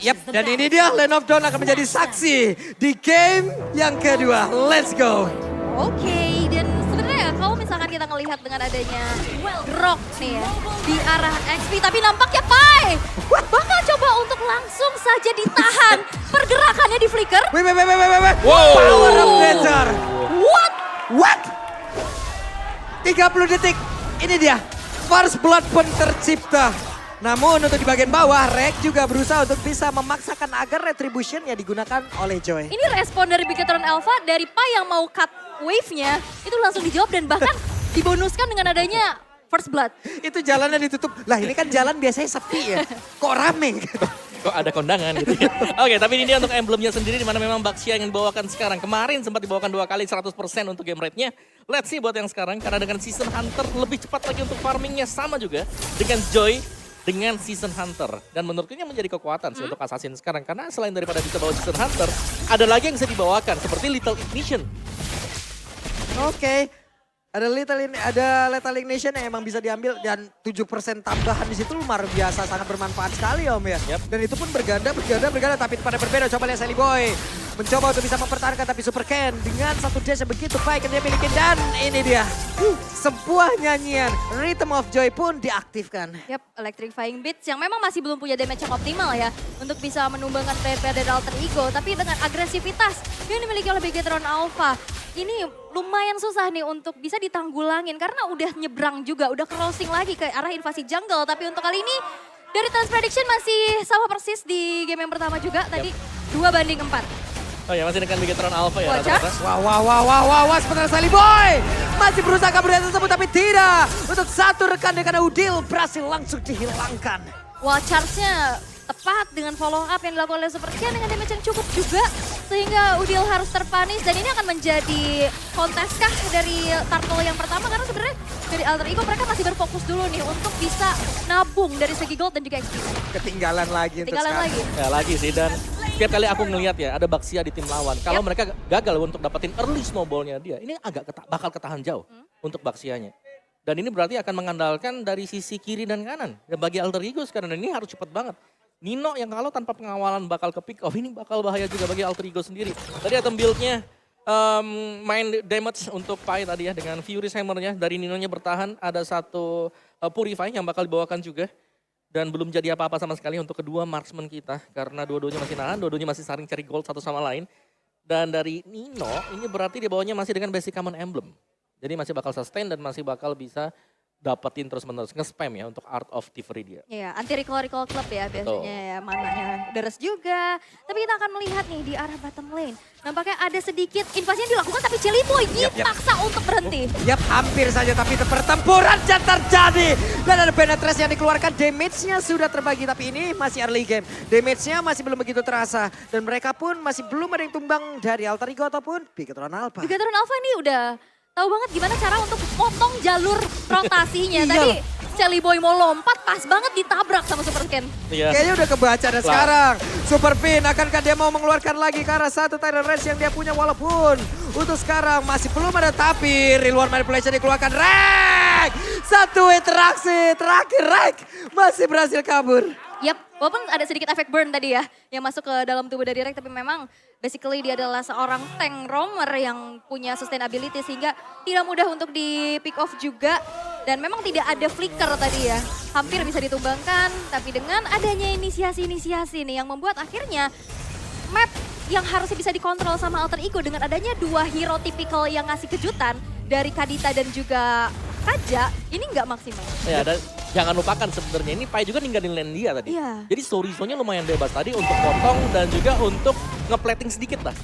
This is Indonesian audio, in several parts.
Yap, dan ini dia Land of Dawn akan menjadi saksi di game yang kedua. Let's go. Oke, dan sebenarnya kalau misalkan kita ngelihat dengan adanya Grok nih ya, di arah XP, tapi nampaknya Pai bakal coba untuk langsung saja ditahan pergerakannya di Flicker. Wait. Wow. Power of Nature. What? 30 detik. Ini dia. First Blood pun tercipta. Namun untuk di bagian bawah, Rek juga berusaha untuk bisa memaksakan agar Retribution-nya digunakan oleh Joy. Ini respon dari Bigetron Alpha dari Pai yang mau cut wave-nya, itu langsung dijawab dan bahkan dibonuskan dengan adanya First Blood. Itu jalannya ditutup. Lah ini kan jalan biasanya sepi ya. Kok rame? Kok ada kondangan gitu ya. Oke, tapi ini dia untuk emblemnya sendiri di mana memang Baxia yang dibawakan sekarang. Kemarin sempat dibawakan 2 kali 100% untuk game rate-nya. Let's see buat yang sekarang karena dengan Season Hunter lebih cepat lagi untuk farmingnya sama juga dengan Joy dengan Season Hunter. Dan menurutku ini menjadi kekuatan sih untuk Assassin sekarang. Karena selain daripada bisa bawa Season Hunter, ada lagi yang bisa dibawakan seperti Little Ignition. Oke. Ada Lethal Ignition yang emang bisa diambil dan 7% tambahan di situ luar biasa, sangat bermanfaat sekali Om ya. Yep. Dan itu pun berganda tapi pada berbeda. Coba lihat Sally Boy. Mencoba untuk bisa mempertahankan tapi Super Ken dengan satu dash yang begitu baik yang dia miliki dan ini dia. Sebuah nyanyian Rhythm of Joy pun diaktifkan. Yap, Electrifying Beats yang memang masih belum punya damage yang optimal ya untuk bisa menumbangkan player dari Alter Ego. Tapi dengan agresivitas yang dimiliki oleh Bigetron Alpha, ini lumayan susah nih untuk bisa ditanggulangin karena udah nyebrang juga, udah crossing lagi ke arah invasi jungle. Tapi untuk kali ini dari Trans Prediction masih sama persis di game yang pertama juga tadi 2-4. Oh ya, masih dengan Bigetron Alpha ya. Wajah. Wah, sebentar Sally Boy. Masih berusaha kabur dari tersebut tapi tidak. Untuk satu rekan dengan Udil berhasil langsung dihilangkan. Wall charge-nya tepat dengan follow up yang dilakukan oleh Super Ken dengan damage yang cukup juga. Sehingga Udil harus terpanis dan ini akan menjadi kontes kah dari Turtle yang pertama. Karena sebenarnya dari Alter Ego mereka masih berfokus dulu nih untuk bisa nabung dari segi gold dan juga XP. Ketinggalan lagi untuk Ketinggalan lagi. Ya lagi sih dan setiap kali aku ngelihat ya ada Baxia di tim lawan. Kalau mereka gagal untuk dapetin early snowballnya dia, ini agak bakal ketahan jauh untuk Baxianya. Dan ini berarti akan mengandalkan dari sisi kiri dan kanan. Dan bagi Alter Ego sekarang dan ini harus cepat banget. Nino yang kalau tanpa pengawalan bakal ke pick off, ini bakal bahaya juga bagi Alter Ego sendiri. Tadi item build-nya main damage untuk Pai tadi ya dengan Furious Hammer-nya. Dari Nino-nya bertahan, ada satu Purify yang bakal dibawakan juga. Dan belum jadi apa-apa sama sekali untuk kedua marksman kita. Karena dua-duanya masih nahan, dua-duanya masih saling cari gold satu sama lain. Dan dari Nino, ini berarti dia bawanya masih dengan basic common emblem. Jadi masih bakal sustain dan masih bakal bisa dapetin terus-menerus nge-spam ya untuk Art of Thievery dia. Iya, anti-recall club ya biasanya ya, mananya deres juga. Tapi kita akan melihat nih di arah bottom lane. Nampaknya ada sedikit invasinya dilakukan tapi Jelly Boy dipaksa untuk berhenti. Yap, hampir saja tapi pertempuran yang terjadi. Dan ada penetrasi yang dikeluarkan, damage-nya sudah terbagi tapi ini masih early game. Damage-nya masih belum begitu terasa. Dan mereka pun masih belum ada yang tumbang dari Alter Ego ataupun Bigetron Alpha. Bigetron Alpha ini udah tahu banget gimana cara untuk potong jalur rotasinya. Iya. Tadi Sally Boy mau lompat, pas banget ditabrak sama Super Ken. Iya. Kayaknya udah kebaca dan sekarang. Super Pin, akankah dia mau mengeluarkan lagi ke arah satu Tidal Range yang dia punya walaupun untuk sekarang masih belum ada tapi Real One Manipulation dikeluarkan. Rek! Satu interaksi terakhir Rek masih berhasil kabur. Yap, walaupun ada sedikit efek burn tadi ya yang masuk ke dalam tubuh dari Rek, tapi memang basically dia adalah seorang tank roamer yang punya sustainability sehingga tidak mudah untuk di pick off juga. Dan memang tidak ada flicker tadi ya, hampir bisa ditumbangkan. Tapi dengan adanya inisiasi-inisiasi nih yang membuat akhirnya map yang harusnya bisa dikontrol sama Alter Ego dengan adanya dua hero tipikal yang ngasih kejutan dari Kadita dan juga Kaja, ini nggak maksimal. Ya, dan jangan lupakan sebenarnya ini Pai juga ninggalin lane dia tadi. Iya. Jadi story-nya lumayan bebas tadi untuk potong dan juga untuk nge-plating sedikit lah.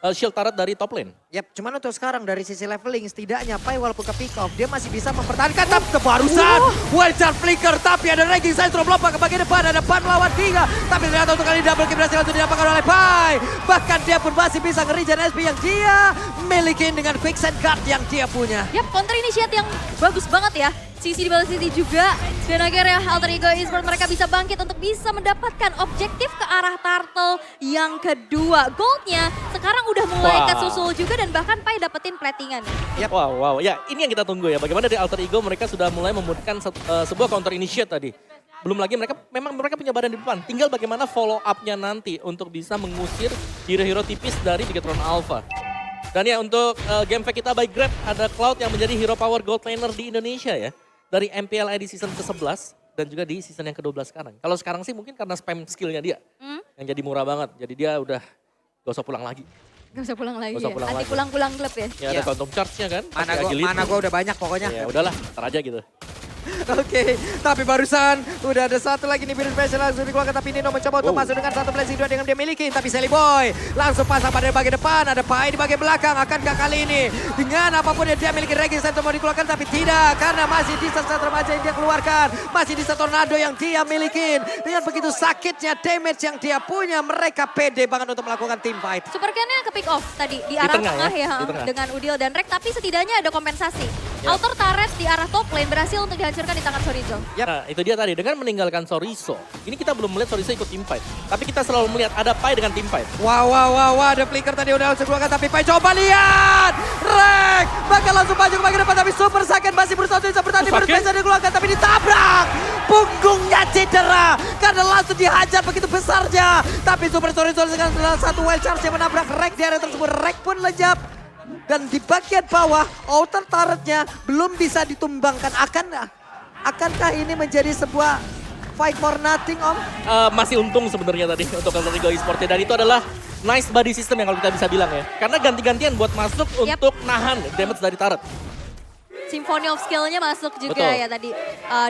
Shield turret dari top lane. Yap, cuman untuk sekarang dari sisi leveling setidaknya Pai walaupun ke pick off dia masih bisa mempertahankan tapi kebarusan Wildcard Flicker tapi ada ranking saya sudah melompat ke bagian depan ada 4 lawan 3 tapi ternyata untuk kali double kill berhasil langsung didapatkan oleh Pai bahkan dia pun masih bisa nge-regen SP yang dia miliki dengan quicksand guard yang dia punya. Yap, counter initiate yang bagus banget ya. Sisi di bawah sisi juga. Dan akhirnya Alter Ego Esports mereka bisa bangkit untuk bisa mendapatkan objektif ke arah Turtle yang kedua. Goldnya sekarang udah mulai kesusul juga dan bahkan Pai dapetin platingan. Yep. Wow. Ya ini yang kita tunggu ya. Bagaimana dari Alter Ego mereka sudah mulai membuatkan sebuah counter initiate tadi. Belum lagi mereka punya badan di depan. Tinggal bagaimana follow up-nya nanti untuk bisa mengusir hero-hero tipis dari Bigetron Alpha. Dan ya untuk game fake kita by Grab, ada Cloud yang menjadi hero power gold laner di Indonesia ya. Dari MPL di season ke-11 dan juga di season yang ke-12 sekarang. Kalau sekarang sih mungkin karena spam skillnya dia. Yang jadi murah banget. Jadi dia udah gak usah pulang lagi. Gak usah pulang lagi Gak usah ya? pulang Nanti lagi. pulang-pulang klub ya? Ya ada quantum charge-nya kan. Mana gua udah banyak pokoknya. Ya udahlah, ntar aja gitu. Oke, tapi barusan udah ada satu lagi nih biru special langsung dikeluarkan, tapi Nino mencoba untuk masuk dengan satu blessing dua yang dia miliki, tapi Sally Boy langsung pasang pada bagian depan, ada Pai di bagian belakang. Akankah kali ini dengan apapun yang dia miliki Raging Center mau dikeluarkan, tapi tidak, karena masih di satu remaja yang dia keluarkan, masih di satu tornado yang dia miliki. Dengan begitu sakitnya damage yang dia punya, mereka pede banget untuk melakukan team fight. Super Ken-nya ke pick off tadi di arah tengah tengah ya, ya, di tengah. dengan Udil dan Rek, tapi setidaknya ada kompensasi. Ya. Outer turret di arah top lane berhasil untuk dihancurkan di tangan Chorizo. Yap. Nah itu dia tadi, dengan meninggalkan Chorizo. Ini kita belum melihat Chorizo ikut team fight. Tapi kita selalu melihat ada Pai dengan team fight. Wow, ada flicker tadi udah langsung keluarkan, tapi Pai coba lihat. Rek bakal langsung maju ke bagian depan, tapi super sakit masih berusaha untuk bertahan, berspesial dikeluarkan, tapi ditabrak. Punggungnya cedera karena langsung dihajar begitu besarnya. Tapi super Chorizo dengan satu wild charge yang menabrak Rek di area tersebut. Rek pun lenyap. Dan di bagian bawah, outer turretnya belum bisa ditumbangkan. Akankah ini menjadi sebuah fight for nothing, Om? Masih untung sebenarnya tadi untuk Alter Ego Esports. Dan itu adalah nice body system yang kalau kita bisa bilang ya. Karena ganti-gantian buat masuk untuk nahan damage dari turret. Symphony of Skill-nya masuk juga Betul. ya tadi.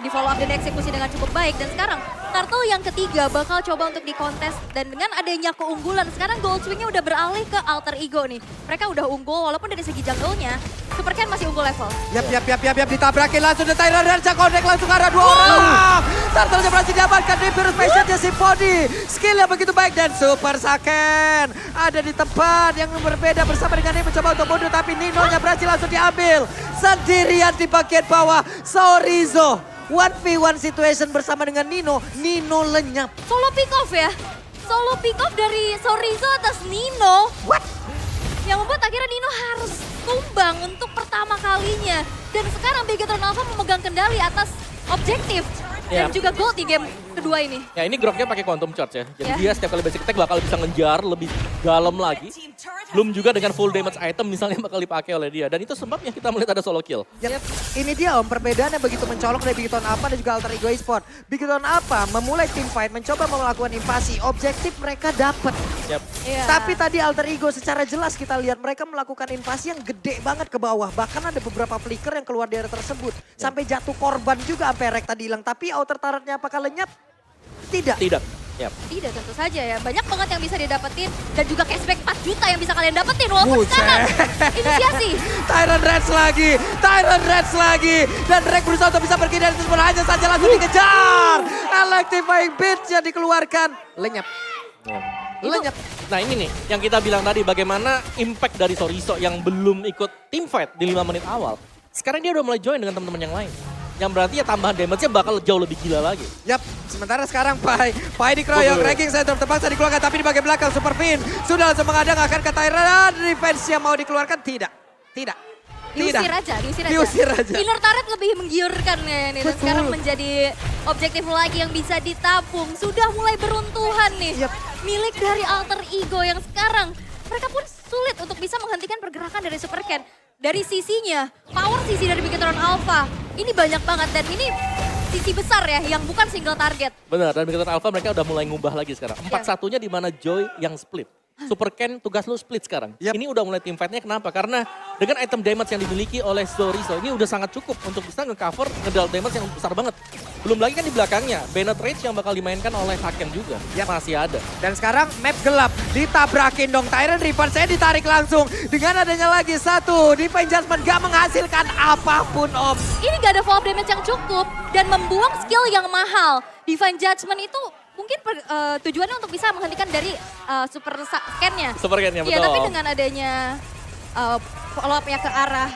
Di follow up dan eksekusi dengan cukup baik. Dan sekarang Turtle yang ketiga bakal coba untuk dikontes. Dan dengan adanya keunggulan, sekarang Gold Swing-nya udah beralih ke Alter Ego nih. Mereka udah unggul walaupun dari segi jungle-nya, Super Ken masih unggul level. Yap, ditabrakin langsung dan Tyron Rancha connect langsung ke arah dua orang. Turtle-nya berhasil diamankan di Virus Passion-nya Symphony. Skill yang begitu baik dan Super Saken ada di tempat yang berbeda bersama dengan ini mencoba untuk mundur, tapi Nino-nya berhasil langsung diambil. Sendirian di bagian bawah, Chorizo 1v1 situation bersama dengan Nino lenyap. Solo pick off ya? Solo pick off dari Chorizo atas Nino. What? Yang membuat akhirnya Nino harus tumbang untuk pertama kalinya. Dan sekarang Bigetron Alpha memegang kendali atas objektif. Dan Ya. juga gold di game kedua ini. Ya ini groknya pakai quantum charge ya. Jadi Ya. dia setiap kali basic attack bakal bisa ngejar lebih dalam lagi. Belum juga dengan full damage item misalnya bakal dipakai oleh dia. Dan itu sebabnya kita melihat ada solo kill. Yep. Ini dia Om, perbedaannya begitu mencolok dari Bigetron Alpha dan juga Alter Ego Esports. Bigetron Alpha memulai team fight, mencoba melakukan invasi, objektif mereka dapat. Yap. Iya. Tapi tadi Alter Ego secara jelas kita lihat mereka melakukan invasi yang gede banget ke bawah. Bahkan ada beberapa flicker yang keluar dari area tersebut. Sampai jatuh korban juga sampai Rek tadi hilang. Tapi outer turretnya apakah lenyap? Tidak. Tidak. Yap. Tidak, tentu saja ya. Banyak banget yang bisa didapetin. Dan juga cashback 4 juta yang bisa kalian dapetin. Walaupun Buset. sekarang inisiasi. Tyron Reds lagi. Dan Rek berusaha untuk bisa pergi dari tersebut. Hanya saja langsung dikejar. Electrifying Beats-nya dikeluarkan. Lenyap. Lenyap. Nah ini nih yang kita bilang tadi, bagaimana impact dari Chorizo yang belum ikut team fight di 5 menit awal. Sekarang dia udah mulai join dengan teman-teman yang lain. Yang berarti ya tambahan damage-nya bakal jauh lebih gila lagi. Yap, sementara sekarang Pai dikeroyok, Raging Center terpaksa dikeluarkan, tapi di bagian belakang Super Fin sudah langsung menghadang, akan ke Tyron. Defense yang mau dikeluarkan, tidak. Diusir aja. Diusir aja. Inner turret lebih menggiurkan ya ini. Dan Betul. sekarang menjadi objektif lagi yang bisa ditabung. Sudah mulai beruntuhan nih. Yap. Milik dari Alter Ego yang sekarang mereka pun sulit untuk bisa menghentikan pergerakan dari Super Ken. Dari sisinya, power sisi dari Bigetron Alpha. Ini banyak banget dan ini sisi besar ya yang bukan single target. Benar, dan Bigetron Alpha mereka udah mulai ngubah lagi sekarang. 4-1-nya di mana Joy yang split. Super Ken tugas lu split sekarang. Yap. Ini udah mulai team fight-nya kenapa? Karena dengan item damage yang dimiliki oleh Chorizo ini udah sangat cukup untuk bisa nge-cover ngedal damage yang besar banget. Belum lagi kan di belakangnya, Bennett Rage yang bakal dimainkan oleh Haken juga. Yap. Masih ada. Dan sekarang map gelap, ditabrakin dong Tyron Reaper, saya ditarik langsung. Dengan adanya lagi satu, Divine Judgment gak menghasilkan apapun Om. Ini gak ada follow damage yang cukup dan membuang skill yang mahal. Divine Judgment itu mungkin tujuannya untuk bisa menghentikan dari Super Ken-nya. Super Ken-nya, Iya, betul. tapi dengan adanya follow up-nya ke arah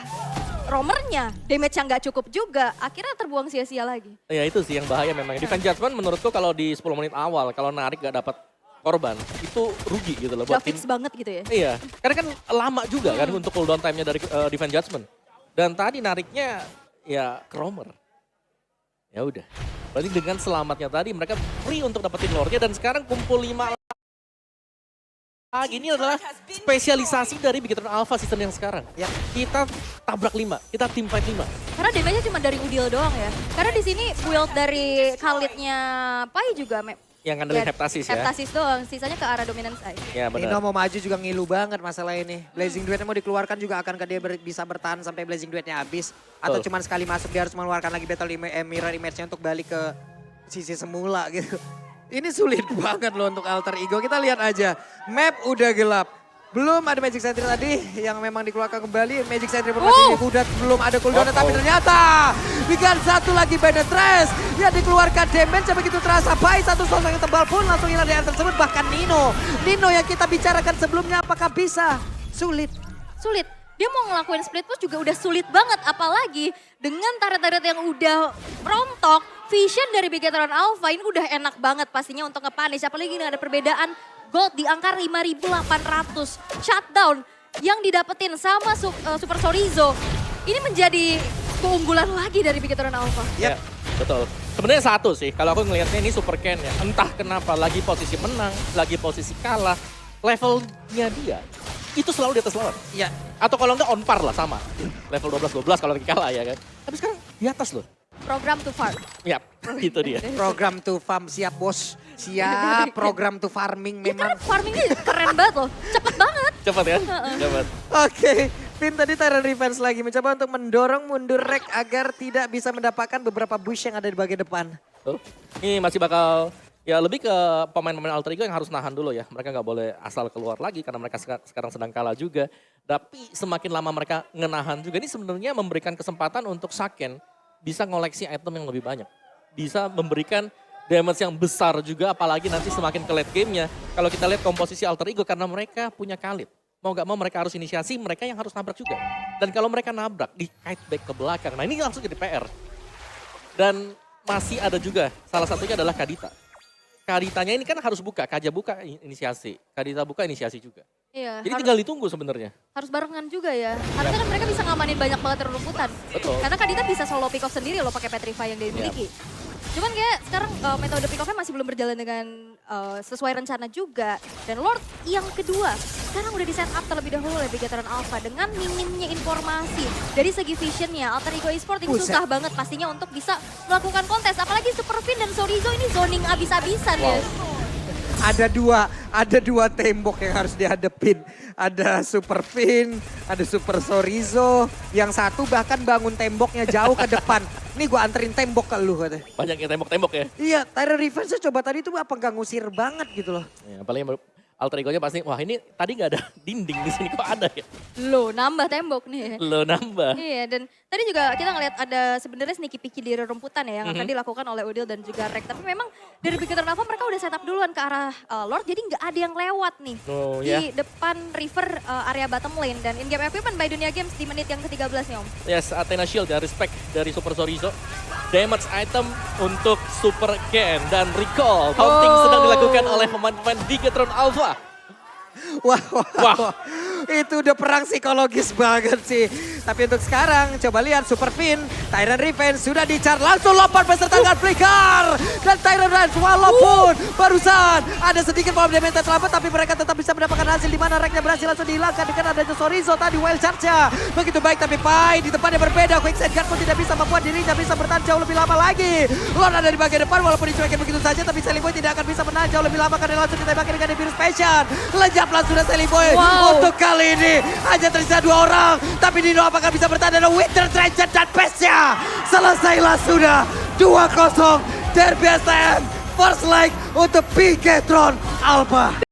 roamernya, damage yang gak cukup juga, akhirnya terbuang sia-sia lagi. Ya itu sih yang bahaya memang. Divine Judgment menurutku kalau di 10 menit awal, kalau narik gak dapat korban, itu rugi gitu loh. Udah Buat tim. fix banget gitu ya. Iya, karena kan lama juga kan untuk cooldown time-nya dari Divine Judgment. Dan tadi nariknya ya ke roamer. Ya udah. Berarti dengan selamatnya tadi mereka free untuk dapetin lore-nya dan sekarang kumpul 5 lagi. Ini adalah spesialisasi dari Bigetron Alpha season yang sekarang. Ya. Kita tabrak 5, kita tim fight 5. Karena damage-nya cuma dari Udil doang ya. Karena di sini build dari Khalid-nya Pai juga Yang ngandelin Heptasis ya. Heptasis doang, sisanya ke arah dominance side. Ya benar. Nino mau maju juga ngilu banget masalah ini. Blazing Duetnya mau dikeluarkan juga akankah dia bisa bertahan sampai Blazing Duetnya habis? Atau cuman sekali masuk dia harus mengeluarkan lagi Battle Mirror Image-nya untuk balik ke sisi semula gitu. Ini sulit banget loh untuk Alter Ego. Kita lihat aja, map udah gelap. Belum ada Magic Sentry tadi yang memang dikeluarkan kembali. Magic Sentry ini udah belum ada cooldown tapi ternyata Wigan satu lagi Penetrance yang dikeluarkan damage begitu terasa. Pai satu sosok yang tebal pun langsung hilang di area tersebut. Bahkan Nino yang kita bicarakan sebelumnya apakah bisa? Sulit. Dia mau ngelakuin split push juga udah sulit banget. Apalagi dengan turret-turret yang udah rontok. Vision dari Bigetron Alpha ini udah enak banget pastinya untuk nge-punish. Apalagi ini ada perbedaan gold di angka 5.800. Shutdown yang didapetin sama Super Sorizo. Ini menjadi keunggulan lagi dari Bigetron Alpha. Ya, betul. Sebenarnya satu sih, kalau aku ngelihatnya ini Super Ken ya. Entah kenapa, lagi posisi menang, lagi posisi kalah. Levelnya dia, itu selalu di atas lawan. Iya. Atau kalau enggak on par lah sama. Level 12-12 kalau lagi kalah ya kan. Tapi sekarang di atas loh. Program to farm. Yap, itu dia. Program to farm siap bos. Siap program to farming Ya, memang. karena farmingnya keren banget loh. Cepet banget. Cepat kan? Cepat. Oke, Vin tadi Tyrant Revenge lagi mencoba untuk mendorong mundur Rek agar tidak bisa mendapatkan beberapa bush yang ada di bagian depan. Tuh. Ini masih bakal ya lebih ke pemain-pemain Alter Ego yang harus nahan dulu ya. Mereka nggak boleh asal keluar lagi karena mereka sekarang sedang kalah juga. Tapi semakin lama mereka ngenahan juga ini sebenarnya memberikan kesempatan untuk Saken bisa ngoleksi item yang lebih banyak. Bisa memberikan damage yang besar juga apalagi nanti semakin ke late game-nya. Kalau kita lihat komposisi Alter Ego karena mereka punya Khalid. Mau gak mau mereka harus inisiasi, mereka yang harus nabrak juga. Dan kalau mereka nabrak, di kite back ke belakang. Nah ini langsung jadi PR. Dan masih ada juga, salah satunya adalah Kadita. Kaditanya ini kan harus buka, Kaja buka inisiasi. Kadita buka inisiasi juga. Iya. Jadi tinggal ditunggu sebenarnya. Harus barengan juga ya. Harusnya kan mereka bisa ngamanin banyak banget rumputan. Betul. Karena Kadita bisa solo pick off sendiri loh pakai Petrify yang dia miliki. Cuman kayak sekarang metode pick off-nya masih belum berjalan dengan sesuai rencana juga. Dan Lord yang kedua sekarang udah di set up terlebih dahulu oleh Bigetron Alpha dengan minimnya informasi dari segi visionnya. Alter Ego Esports ini susah banget pastinya untuk bisa melakukan kontes. Apalagi Super Fin dan Sorizo ini zoning abis-abisan ya. Ada dua tembok yang harus dihadepin. Ada Super Fin, ada Super Sorizo. Yang satu bahkan bangun temboknya jauh ke depan. Nih gue anterin tembok ke lu katanya. Banyak yang tembok-tembok ya. Iya, Tyrant Revenge coba tadi tuh apa nggak ngusir banget gitu loh. Ya, paling Alter Ego-nya pasti, wah ini tadi nggak ada dinding di sini kok ada ya. Loh nambah tembok nih. Lo nambah. Iya dan tadi juga kita ngeliat ada sebenarnya sneaky picky di rumputan ya yang akan dilakukan oleh Udil dan juga Rek. Tapi memang dari Bigetron Alpha mereka udah setup duluan ke arah Lord jadi nggak ada yang lewat nih. Oh, di depan river area bottom lane dan in-game equipment by Dunia Games di menit yang ke-13 nih Om. Yes, Athena Shield ya, respect dari Super Sorizo. Damage item untuk Super Ken dan recall. Taunting sedang dilakukan oleh pemain-pemain Bigetron Alpha. Wah. Itu udah perang psikologis banget sih. Tapi untuk sekarang coba lihat Super Fin, Tyrant Revenge sudah dicar langsung lompat beserta dengan Flicker. Dan Tyrant Revenge walaupun barusan ada sedikit power damage terlambat tapi mereka tetap bisa mendapatkan hasil di mana Reknya berhasil langsung dihilangkan dengan adanya Sorizo tadi wild charge-nya. Begitu baik tapi Pai di depannya berbeda. Quicksand Guard pun tidak bisa membuat dirinya bisa bertahan jauh lebih lama lagi. Lord ada di bagian depan walaupun dicuekin begitu saja tapi Selly Boy tidak akan bisa menahan jauh lebih lama karena langsung ditembaki dengan Virus Passion. Lejap langsung dari Selly Boy. Untuk kali ini hanya tersisa 2 orang. Tapi Nino apakah bisa bertahan dengan Winter Treasure dan Pesnya. Selesailah sudah 2-0 Derby STM. First leg untuk Bigetron Alpha.